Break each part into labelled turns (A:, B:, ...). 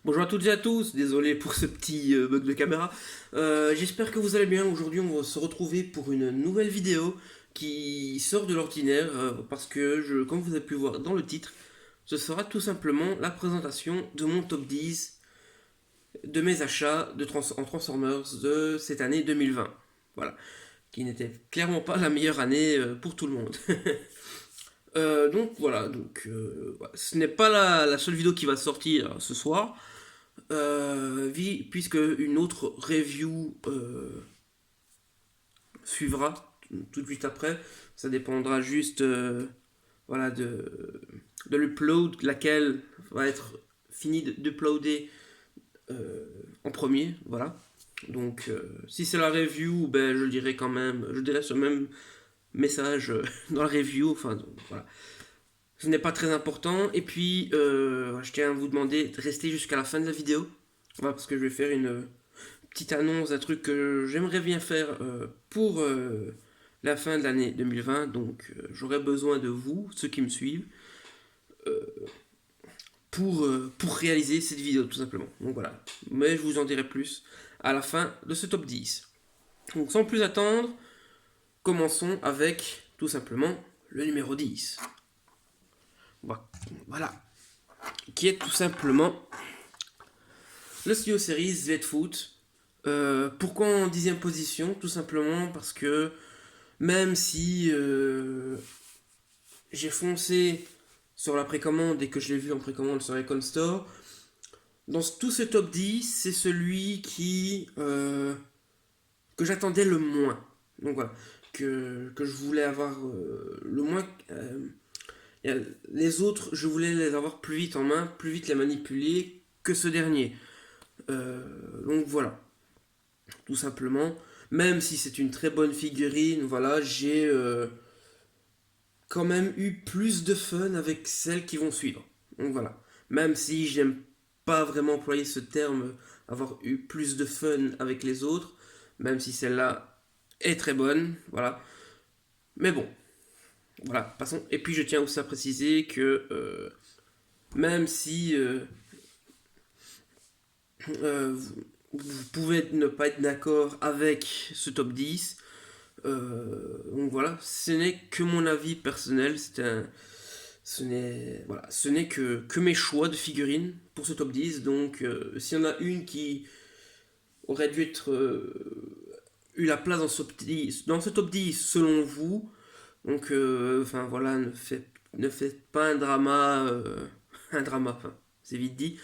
A: Bonjour à toutes et à tous, désolé pour ce petit bug de caméra. J'espère que vous allez bien. Aujourd'hui, on va se retrouver pour une nouvelle vidéo qui sort de l'ordinaire parce que, comme vous avez pu voir dans le titre, ce sera tout simplement la présentation de mon top 10 de mes achats en Transformers de cette année 2020. Voilà, qui n'était clairement pas la meilleure année pour tout le monde. Donc voilà, voilà. Ce n'est pas la seule vidéo qui va sortir ce soir. Puisque une autre review suivra tout de suite après. Ça dépendra juste voilà, de l'upload, laquelle va être finie d'uploader en premier. Voilà. Donc si c'est la review, ben, je le dirai quand même, je dirai ce même message dans la review. Enfin, donc, voilà. Ce n'est pas très important. Et puis, je tiens à vous demander de rester jusqu'à la fin de la vidéo. Voilà, parce que je vais faire une petite annonce d'un truc que j'aimerais bien faire pour la fin de l'année 2020. Donc, j'aurai besoin de vous, ceux qui me suivent, pour réaliser cette vidéo, tout simplement. Donc voilà. Mais je vous en dirai plus à la fin de ce top 10. Donc, sans plus attendre, commençons avec tout simplement le numéro 10. Voilà. Qui est tout simplement le Studio Series Z-Foot. Pourquoi en 10ème position? Tout simplement parce que même si j'ai foncé sur la précommande et que je l'ai vu en précommande sur Icon Store, dans tout ce top 10, c'est celui que j'attendais le moins. Donc voilà, que je voulais avoir le moins. Les autres, je voulais les avoir plus vite en main, plus vite les manipuler que ce dernier. Donc voilà, tout simplement. Même si c'est une très bonne figurine, voilà, j'ai quand même eu plus de fun avec celles qui vont suivre. Donc voilà. Même si j'aime pas vraiment employer ce terme, avoir eu plus de fun avec les autres, même si celle-là est très bonne, voilà. Mais bon, voilà, passons. Et puis je tiens aussi à préciser que même si vous pouvez ne pas être d'accord avec ce top 10, donc voilà, ce n'est que mon avis personnel, ce n'est que mes choix de figurines pour ce top 10. Donc s'il y en a une qui aurait dû être eu la place dans ce top 10 selon vous, donc enfin voilà, ne faites pas un drama, un drama, enfin c'est vite dit.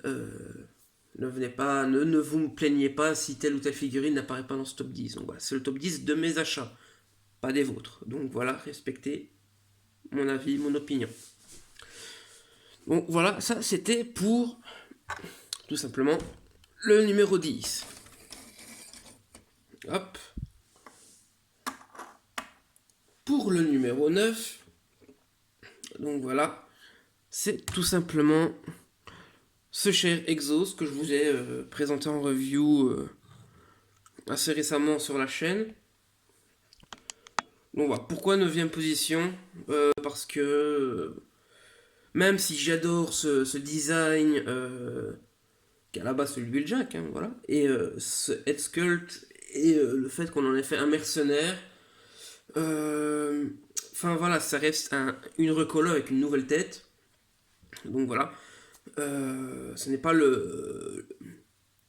A: Euh, Ne venez pas, ne vous plaignez pas si telle ou telle figurine n'apparaît pas dans ce top 10. Donc voilà, c'est le top 10 de mes achats, pas des vôtres. Donc voilà, respectez mon avis, mon opinion. Donc voilà, ça c'était pour tout simplement le numéro 10. Hop. Pour le numéro 9, donc voilà, c'est tout simplement ce cher Exos que je vous ai présenté en review assez récemment sur la chaîne. Donc voilà, pourquoi 9ème position? Parce que même si j'adore ce design, qui à la base celui de Jack, hein, voilà, et ce head sculpt, et le fait qu'on en ait fait un mercenaire, enfin voilà, ça reste une recolor avec une nouvelle tête. Donc voilà, ce n'est pas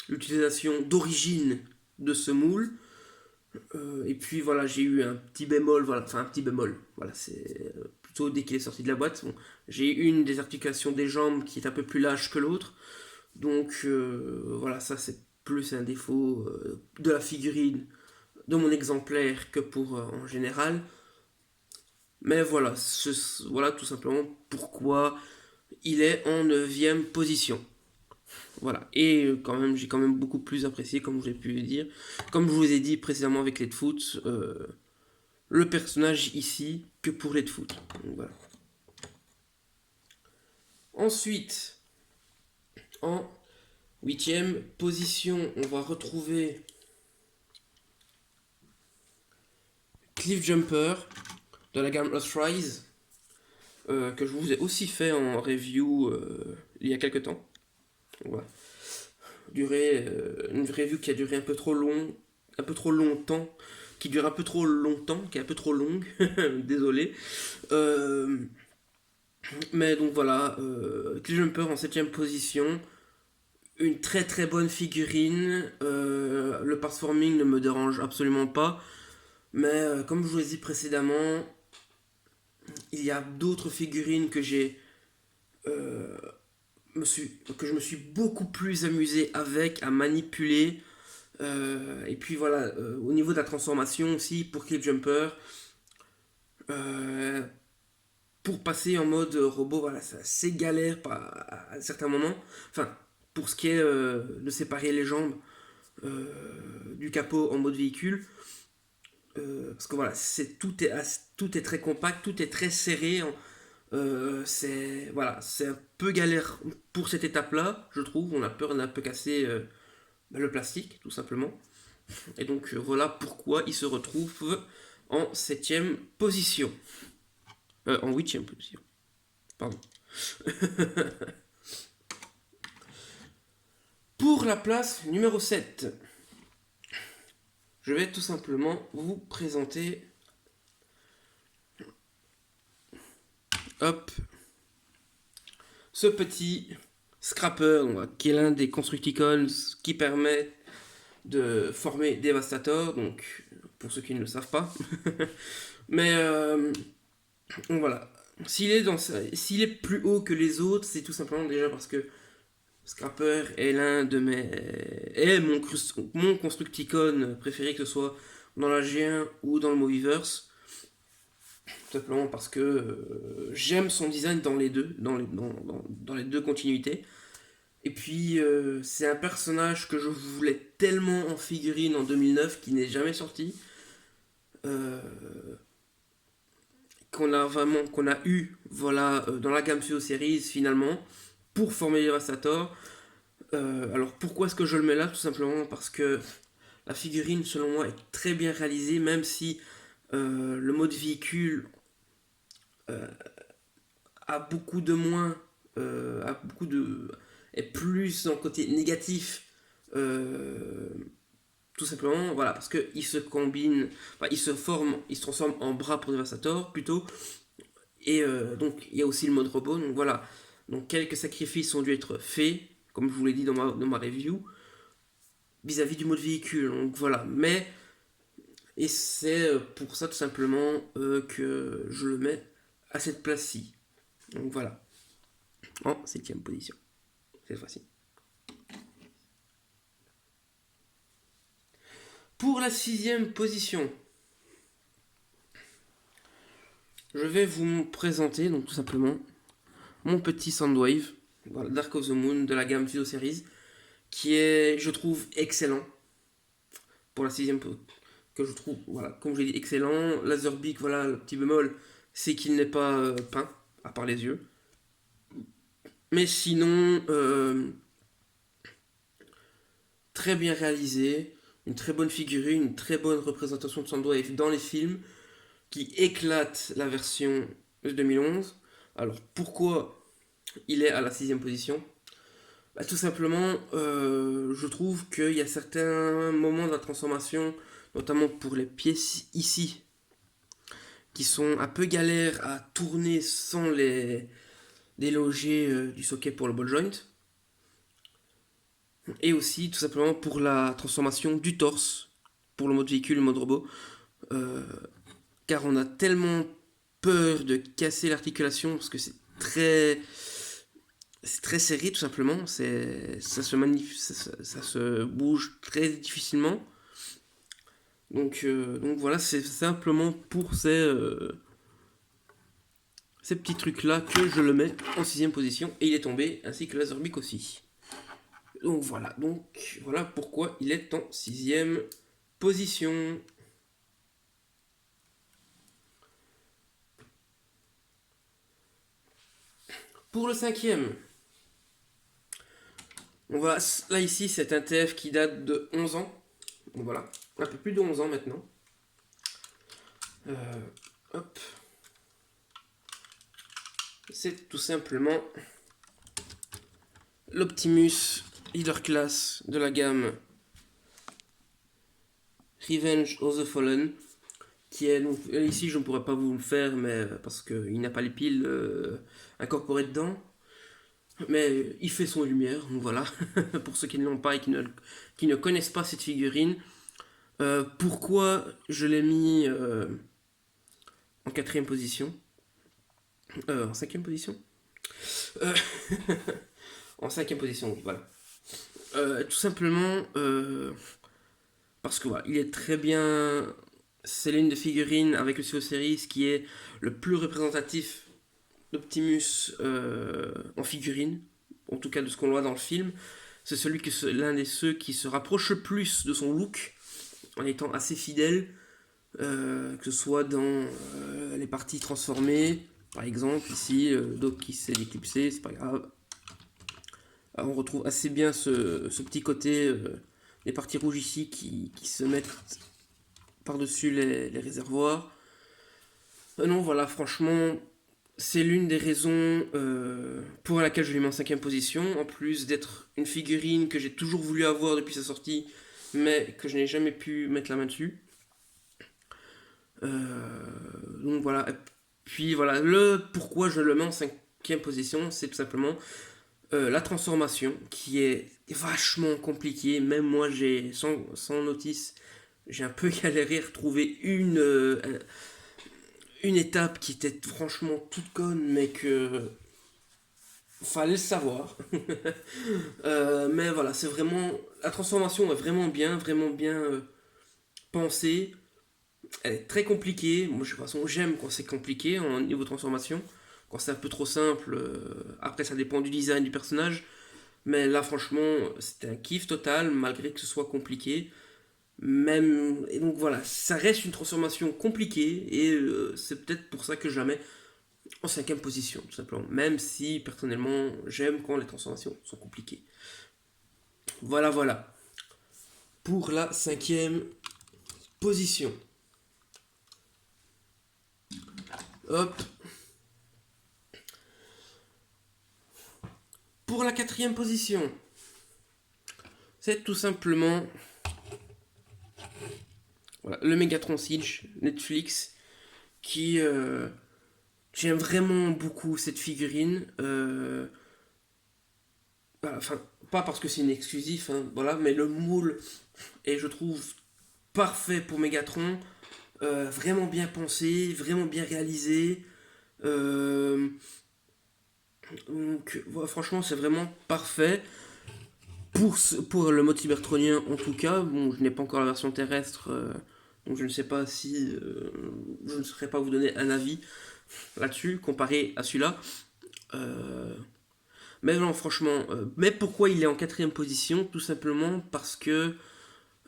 A: l'utilisation d'origine de ce moule. Et puis voilà, j'ai eu un petit bémol, voilà, enfin un petit bémol, voilà, c'est plutôt dès qu'il est sorti de la boîte. Bon, j'ai une des articulations des jambes qui est un peu plus lâche que l'autre, donc voilà, ça c'est plus un défaut de la figurine, de mon exemplaire que pour en général. Mais voilà, voilà tout simplement pourquoi il est en 9ème position. Voilà, et quand même, j'ai quand même beaucoup plus apprécié, comme je l'ai pu le dire, comme je vous ai dit précédemment avec les Foot, le personnage ici que pour les Foot. Donc, voilà. Ensuite, en 8ème position, on va retrouver Cliff Jumper de la gamme Earthrise, que je vous ai aussi fait en review il y a quelques temps. Voilà. Une review qui a duré un peu trop longtemps, qui dure un peu trop longtemps, qui est un peu trop longue, désolé. Euh, mais donc voilà, Cliff Jumper en septième position, une très très bonne figurine, le pass-forming ne me dérange absolument pas, mais comme je vous l'ai dit précédemment, il y a d'autres figurines euh, que je me suis beaucoup plus amusé avec, à manipuler. Et puis voilà, au niveau de la transformation aussi, pour Cliff Jumper, euh, pour passer en mode robot, voilà, c'est assez galère à certains moments. Enfin, pour ce qui est de séparer les jambes euh, du capot en mode véhicule. Parce que voilà, tout est très compact, tout est très serré. C'est un peu galère pour cette étape-là, je trouve. On a peur d'un peu casser le plastique, tout simplement. Et donc voilà pourquoi il se retrouve en septième position. En huitième position. Pardon. Pour la place numéro 7, je vais tout simplement vous présenter, hop, ce petit scrapper, qui est l'un des Constructicons qui permet de former Devastator, donc pour ceux qui ne le savent pas. Mais donc voilà, s'il est plus haut que les autres, c'est tout simplement déjà parce que Scrapper est l'un de mes est mon Constructicon préféré, que ce soit dans la G1 ou dans le Moviverse. Tout simplement parce que j'aime son design dans les deux, dans les deux continuités. Et puis, c'est un personnage que je voulais tellement en figurine en 2009 qui n'est jamais sorti. Euh, qu'on a eu voilà, dans la gamme Studio Series finalement pour former Devastator. Alors pourquoi est-ce que je le mets là? Tout simplement parce que la figurine selon moi est très bien réalisée, même si le mode véhicule euh, a beaucoup de moins, a beaucoup de est plus dans le côté négatif. euh, Tout simplement, voilà, parce qu'il se combine, enfin, il se transforme en bras pour Devastator plutôt, et donc il y a aussi le mode robot, donc voilà. Donc quelques sacrifices ont dû être faits, comme je vous l'ai dit dans ma review, vis-à-vis du mode véhicule, donc voilà. Mais, et c'est pour ça tout simplement que je le mets à cette place-ci. Donc voilà, en septième position, cette fois-ci. Pour la sixième position, je vais vous présenter donc tout simplement mon petit Soundwave, voilà, Dark of the Moon de la gamme Studio Series, qui est, je trouve, excellent pour la sixième que je trouve, voilà, comme je l'ai dit, excellent. Laserbeak, voilà, le petit bémol, c'est qu'il n'est pas peint, à part les yeux. Mais sinon, très bien réalisé, une très bonne figurine, une très bonne représentation de Soundwave dans les films, qui éclate la version de 2011. Alors pourquoi il est à la sixième position? Bah, tout simplement, je trouve qu'il y a certains moments de la transformation, notamment pour les pièces ici, qui sont un peu galères à tourner sans les déloger du socket pour le ball joint. Et aussi, tout simplement, pour la transformation du torse, pour le mode véhicule, le mode robot. Euh, Car on a tellement peur de casser l'articulation, parce que c'est très serré tout simplement, ça se bouge très difficilement. Donc voilà, c'est simplement pour ces petits trucs là que je le mets en sixième position, et il est tombé, ainsi que Laserbeak aussi. Donc voilà pourquoi il est en sixième position. Pour le cinquième, donc voilà, là ici c'est un TF qui date de 11 ans. Donc voilà, un peu plus de 11 ans maintenant. Euh, Hop. C'est tout simplement l'Optimus Leader Class de la gamme Revenge of the Fallen, qui est donc ici je ne pourrais pas vous le faire, mais parce qu'il n'a pas les piles incorporées dedans, mais il fait son lumière, donc voilà. Pour ceux qui ne l'ont pas et qui ne connaissent pas cette figurine, pourquoi je l'ai mis en quatrième position, en cinquième position, Euh, en cinquième position, oui, voilà. Tout simplement parce que voilà, il est très bien. C'est l'une des figurines avec le CO Series qui est le plus représentatif d'Optimus en figurine, en tout cas de ce qu'on voit dans le film. C'est l'un des ceux qui se rapproche le plus de son look, en étant assez fidèle, que ce soit dans les parties transformées, par exemple, ici, Doc qui s'est éclipsé, c'est pas grave. Alors, on retrouve assez bien ce petit côté, les parties rouges ici qui se mettent par-dessus les réservoirs. Non, voilà, franchement, c'est l'une des raisons pour laquelle je l'ai mis en cinquième position, en plus d'être une figurine que j'ai toujours voulu avoir depuis sa sortie, mais que je n'ai jamais pu mettre la main dessus. Donc voilà, et puis voilà, le pourquoi je le mets en cinquième position, c'est tout simplement la transformation qui est vachement compliquée. Même moi, sans notice, j'ai un peu galéré à retrouver une étape qui était franchement toute conne, mais que fallait le savoir. Mais voilà, c'est vraiment. La transformation est vraiment bien pensée. Elle est très compliquée. Moi, de toute façon, j'aime quand c'est compliqué en niveau transformation. Quand c'est un peu trop simple, après ça dépend du design du personnage. Mais là, franchement, c'était un kiff total, malgré que ce soit compliqué. Même, et donc voilà, ça reste une transformation compliquée, et c'est peut-être pour ça que je la mets en cinquième position, tout simplement. Même si, personnellement, j'aime quand les transformations sont compliquées. Voilà, voilà. Pour la cinquième position. Hop. Pour la quatrième position, c'est tout simplement voilà, le Megatron Siege Netflix qui j'aime vraiment beaucoup cette figurine. Enfin, pas parce que c'est une exclusif, hein, voilà, mais le moule est, je trouve, parfait pour Megatron. Vraiment bien pensé, vraiment bien réalisé. Euh, donc, voilà, franchement, c'est vraiment parfait. Pour le mode cybertronien, en tout cas, bon, je n'ai pas encore la version terrestre, donc je ne sais pas si. Je ne saurais pas vous donner un avis là-dessus, comparé à celui-là. Euh, mais non, franchement. Mais pourquoi il est en quatrième position? Tout simplement parce que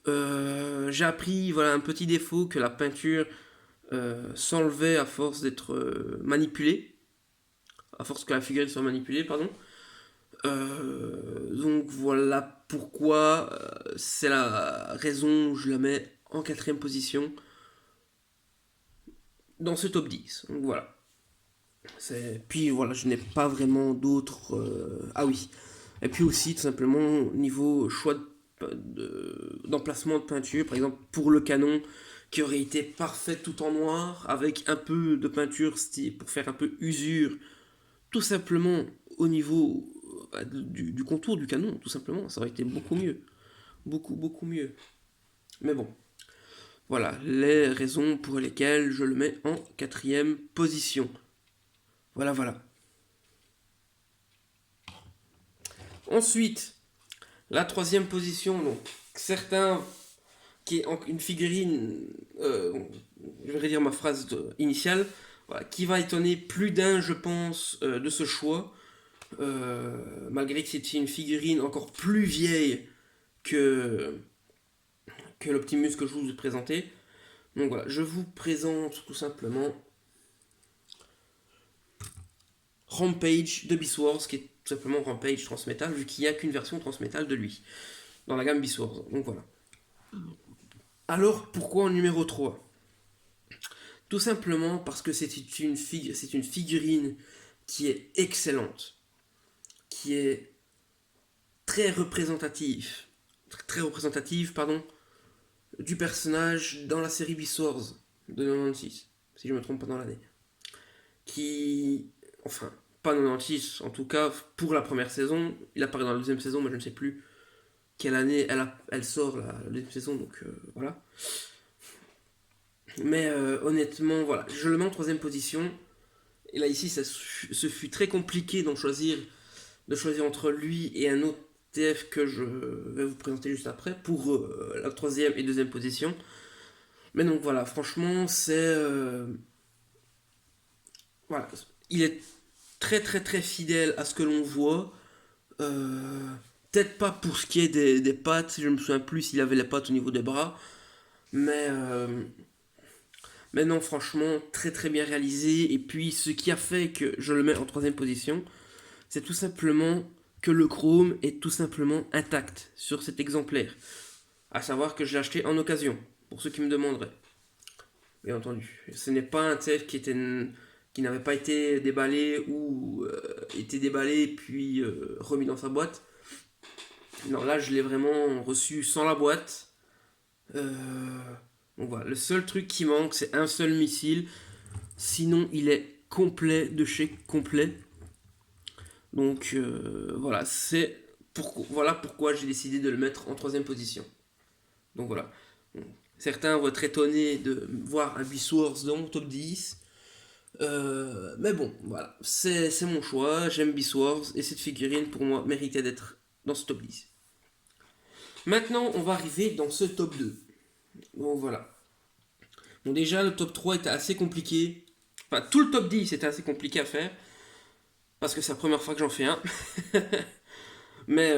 A: j'ai appris voilà, un petit défaut que la peinture s'enlevait à force d'être manipulée. À force que la figurine soit manipulée, pardon. Donc voilà pourquoi c'est la raison où je la mets en quatrième position dans ce top 10. Donc voilà. Puis voilà, je n'ai pas vraiment d'autres. Ah oui. Et puis aussi, tout simplement, niveau choix d'emplacement de peinture, par exemple pour le canon, qui aurait été parfait tout en noir, avec un peu de peinture style, pour faire un peu usure, tout simplement au niveau du contour du canon, tout simplement, ça aurait été beaucoup mieux. Beaucoup mieux. Mais bon, voilà les raisons pour lesquelles je le mets en quatrième position. Voilà. Ensuite, la troisième position, donc certains qui est une figurine, je vais redire ma phrase initiale, voilà, qui va étonner plus d'un, je pense, de ce choix, malgré que c'est une figurine encore plus vieille que, que l'Optimus que je vous ai présenté. Donc voilà, je vous présente tout simplement Rampage de Beast Wars, qui est tout simplement Rampage Transmetal, vu qu'il n'y a qu'une version Transmetal de lui, dans la gamme Beast Wars. Donc voilà. Alors, pourquoi en numéro 3? Tout simplement parce que c'est une figurine qui est excellente, qui est très représentatif, très représentative, pardon, du personnage dans la série Beast Wars de 96, si je me trompe pas dans l'année. Qui, enfin, pas 96, en tout cas, pour la première saison, il apparaît dans la deuxième saison, mais je ne sais plus quelle année elle sort la deuxième saison, donc voilà. Mais honnêtement, voilà, je le mets en troisième position. Et là, ici, ce fut très compliqué de choisir entre lui et un autre TF que je vais vous présenter juste après pour la troisième et deuxième position. Mais donc voilà, franchement, c'est. Voilà, il est très très très fidèle à ce que l'on voit. Euh, Peut-être pas pour ce qui est des pattes, je me souviens plus s'il avait les pattes au niveau des bras. Mais, mais non, franchement, très très bien réalisé. Et puis, ce qui a fait que je le mets en troisième position, c'est tout simplement que le chrome est tout simplement intact sur cet exemplaire. À savoir que je l'ai acheté en occasion, pour ceux qui me demanderaient. Bien entendu. Ce n'est pas un TF qui n'avait pas été déballé ou été déballé puis remis dans sa boîte. Non, là je l'ai vraiment reçu sans la boîte. Euh, donc voilà, le seul truc qui manque c'est un seul missile. Sinon il est complet de chez complet. Donc voilà, voilà pourquoi j'ai décidé de le mettre en troisième position. Donc voilà. Certains vont être étonnés de voir un Beast Wars dans mon top 10. Mais bon, voilà. C'est mon choix. J'aime Beast Wars et cette figurine, pour moi, méritait d'être dans ce top 10. Maintenant, on va arriver dans ce top 2. Donc voilà. Donc déjà, le top 3 était assez compliqué. Enfin, tout le top 10 était assez compliqué à faire. Parce que c'est la première fois que j'en fais un. Mais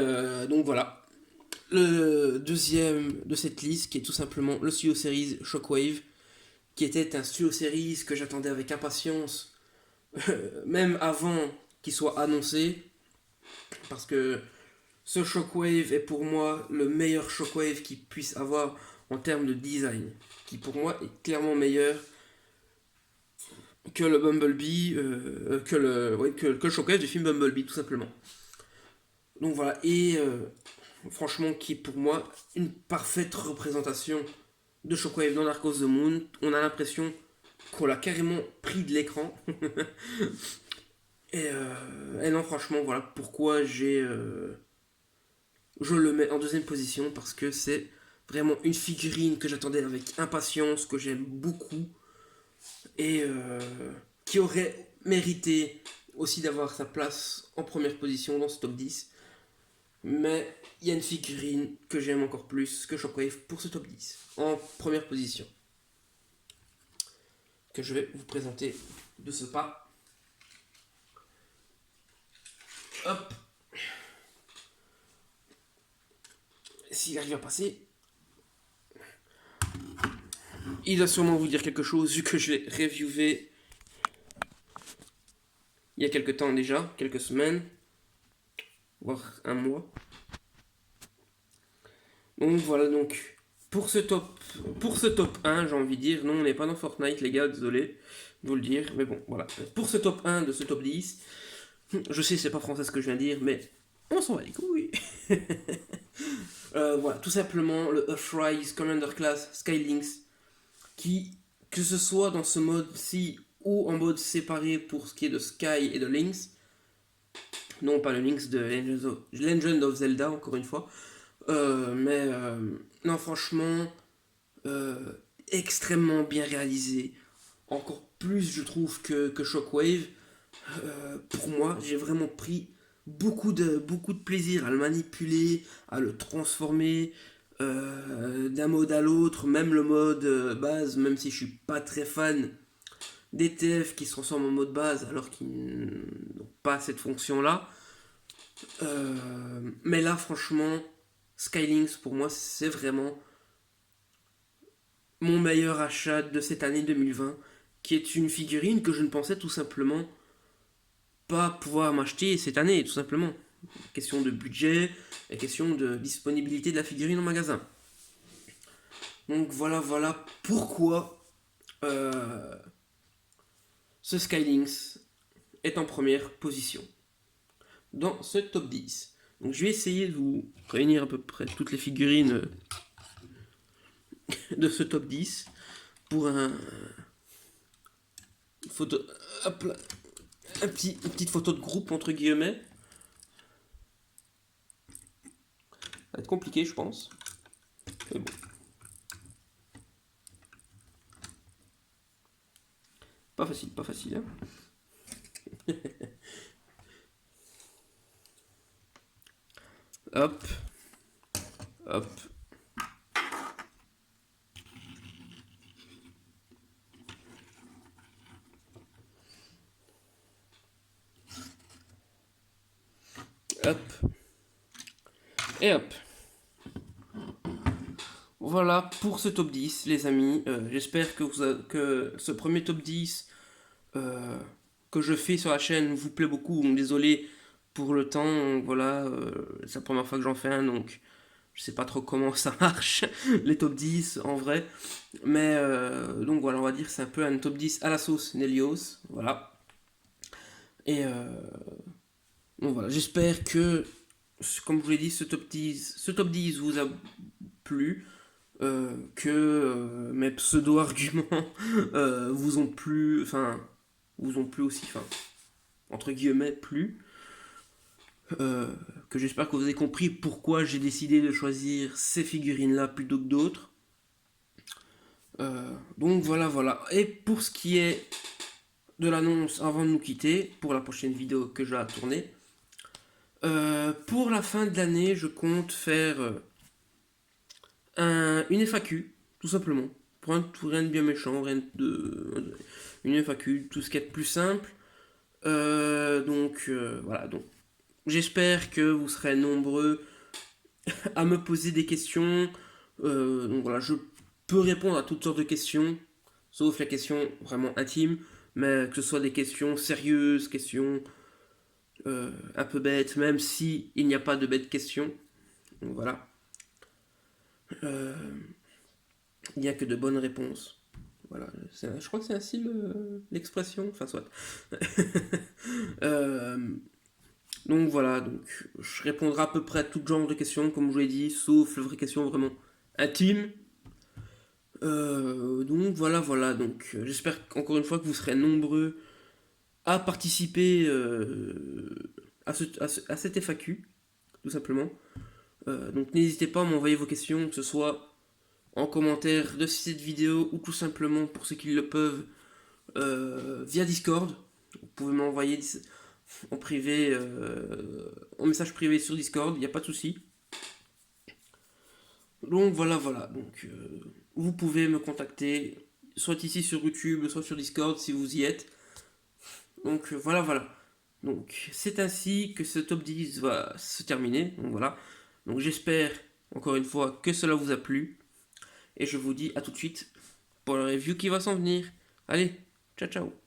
A: donc voilà. Le deuxième de cette liste, qui est tout simplement le Studio Series Shockwave, qui était un Studio Series que j'attendais avec impatience, même avant qu'il soit annoncé, parce que ce Shockwave est pour moi le meilleur Shockwave qu'il puisse avoir en termes de design, qui pour moi est clairement meilleur que le Bumblebee, que le Shockwave du film Bumblebee, tout simplement. Donc voilà, et franchement, qui est pour moi une parfaite représentation de Shockwave dans Dark of the Moon. On a l'impression qu'on l'a carrément pris de l'écran. Et non, franchement, voilà pourquoi je le mets en deuxième position, parce que c'est vraiment une figurine que j'attendais avec impatience, que j'aime beaucoup, et qui aurait mérité aussi d'avoir sa place en première position dans ce top 10. Mais il y a une figurine que j'aime encore plus que Shockwave pour ce top 10, en première position, que je vais vous présenter de ce pas. Hop. S'il arrive à passer, il va sûrement vous dire quelque chose, vu que je l'ai reviewé il y a quelques temps déjà, quelques semaines, voire un mois. Donc voilà, donc pour ce top 1, j'ai envie de dire, non, on n'est pas dans Fortnite, les gars, désolé de vous le dire, mais bon, voilà. Pour ce top 1 de ce top 10, je sais, c'est pas français ce que je viens de dire, mais on s'en va les couilles. Voilà, tout simplement le Earthrise Commander Class Skylynx, qui, que ce soit dans ce mode-ci ou en mode séparé pour ce qui est de Sky et de Lynx, non pas le Lynx de Legend of Zelda, encore une fois, mais non, franchement, extrêmement bien réalisé, encore plus je trouve que Shockwave. Pour moi, j'ai vraiment pris beaucoup de plaisir à le manipuler, à le transformer d'un mode à l'autre, même le mode base, même si je suis pas très fan des TF qui se transforment en mode base alors qu'ils n'ont pas cette fonction là. Mais là, franchement, Skylynx pour moi, c'est vraiment mon meilleur achat de cette année 2020, qui est une figurine que je ne pensais tout simplement pas pouvoir m'acheter cette année, tout simplement. Question de budget et question de disponibilité de la figurine en magasin. Donc voilà pourquoi ce Skylynx est en première position dans ce top 10. Donc je vais essayer de vous réunir à peu près toutes les figurines de ce top 10 pour photo, hop là, une petite photo de groupe entre guillemets. Ça va être compliqué, je pense. Mais bon. Pas facile, pas facile. Hein. Hop. Hop. Hop. Et hop. Voilà pour ce top 10, les amis. J'espère que ce premier top 10 que je fais sur la chaîne vous plaît beaucoup. Donc, désolé pour le temps. Voilà, c'est la première fois que j'en fais un, donc je sais pas trop comment ça marche, les top 10 en vrai. Mais donc voilà, on va dire que c'est un peu un top 10 à la sauce Nelios. Voilà. Et donc voilà, j'espère que, comme je vous l'ai dit, ce top 10 vous a plu. Que mes pseudo-arguments vous ont plu, enfin, vous ont plu aussi, enfin, entre guillemets, plu. Que j'espère que vous avez compris pourquoi j'ai décidé de choisir ces figurines-là plutôt que d'autres. Donc voilà, voilà. Et pour ce qui est de l'annonce avant de nous quitter, pour la prochaine vidéo que j'ai à tourner, pour la fin de l'année, je compte faire une FAQ, tout simplement. Rien de bien méchant, une FAQ, tout ce qui est plus simple. Voilà, donc j'espère que vous serez nombreux à me poser des questions. Donc voilà, je peux répondre à toutes sortes de questions, sauf les questions vraiment intimes, mais que ce soit des questions sérieuses, questions un peu bêtes, même si il n'y a pas de bêtes questions. Donc voilà. Il n'y a que de bonnes réponses. Voilà, je crois que c'est ainsi l'expression, enfin soit. Donc voilà, donc je répondrai à peu près à tout genre de questions, comme je vous l'ai dit, sauf les vraies questions vraiment intimes. Donc voilà, voilà, donc j'espère encore une fois que vous serez nombreux à participer à cette FAQ, tout simplement. Donc n'hésitez pas à m'envoyer vos questions, que ce soit en commentaire de cette vidéo ou tout simplement pour ceux qui le peuvent via Discord. Vous pouvez m'envoyer en privé, en message privé sur Discord, il n'y a pas de souci. Donc voilà, voilà. Donc vous pouvez me contacter, soit ici sur YouTube, soit sur Discord si vous y êtes. Donc voilà, voilà. Donc c'est ainsi que ce top 10 va se terminer. Donc voilà. Donc j'espère encore une fois que cela vous a plu. Et je vous dis à tout de suite pour la review qui va s'en venir. Allez, ciao ciao.